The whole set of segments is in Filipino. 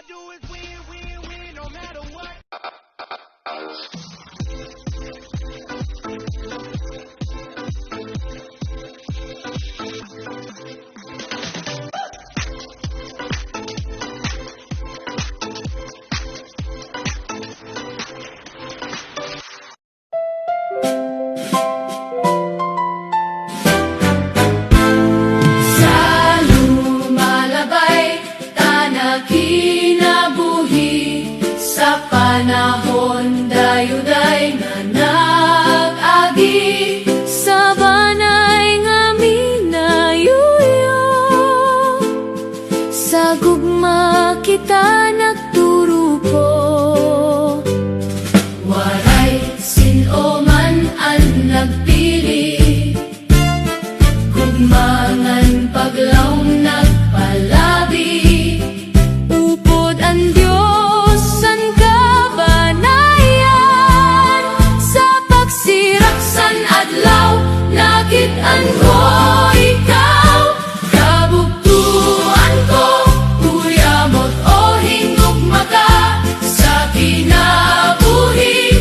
I do is win, win, win, no matter what. Sa panahon dayuday na nag-agi, sa banay nga minayuyo, sa gugma kita nagturupo. Waray sinoman ang nagpili, gugmangan paglaom nagpalabi. Upod ang Diyos nakitaan ko ikaw, kabugtuan ko, uyamot o hingugma ka, sa kinabuhi,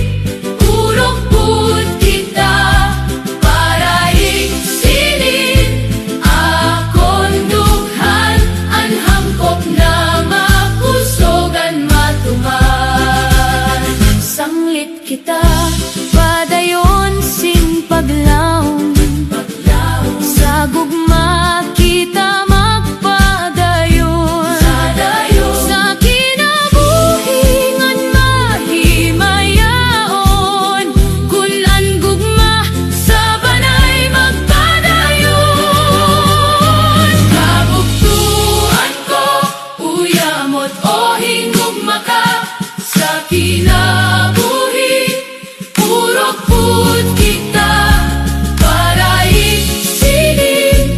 urok-pud kita, para iksilin, akon dughan, ang hangkop na makusogan matuman. Sanglit kita, padayon sin paglaom, sa gugma kita magpadayon, sa kinabuhingan mahimayaon, kulan gugma sa banay magpadayon. Kabugtuan ko, uyamot o hingugma ka, sa kinabuhi, urok-pud kita, para iksilin,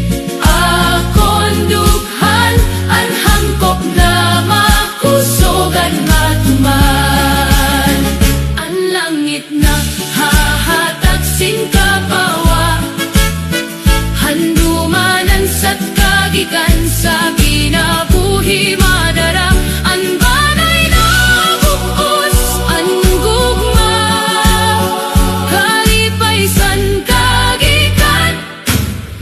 akon dughan, ang hangkop na makusogan matuman. Ang langit na hahatag sin kapawa, handumanan sat kagikan, sa kinabuhi madara, ang banay na buos, ang gugma, kalipaysan kagikan,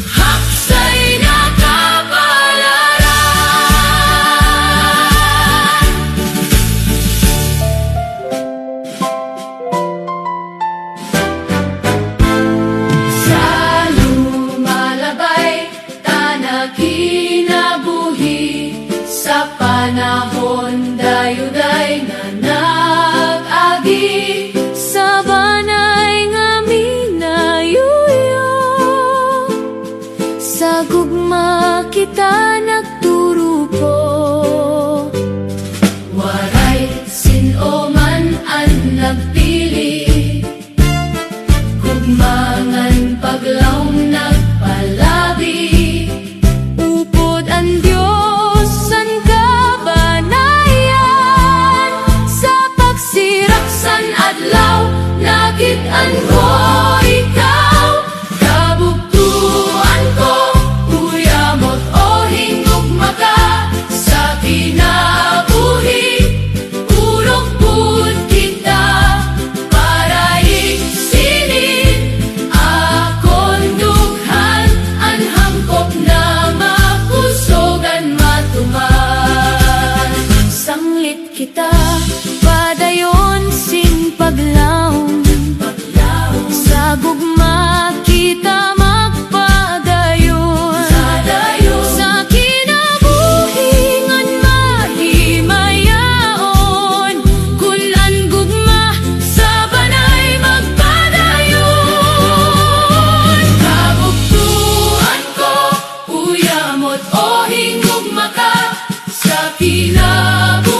haksay na kapalaran. Sa lumalabay, tanang kinabuhi, sa panahon dayuday na nag-agi, sa banay nga minayuyo, sa gugma kita nagturupo. Waray sinoman ang nagpili, gugmangan paglaom nagpalabi. Upod ang Diyos ang kabanayan, sa pagsiraksan adlaw, nakitaan ko ikaw, kabugtuan ko, uyamot o hingugma ka, sa kinabuhi, urok-pud kita, para iksilin, akon dughan, ang hangkop na makusogan matuman. Sanglit kita, padayon sin paglaom, sa gugma kita magpadayon, sa kinabuhingan mahimayaon, kulan gugma sa banay magpadayon. Kabugtuan ko, uyamot o hingugma ka, sa kinabuhi,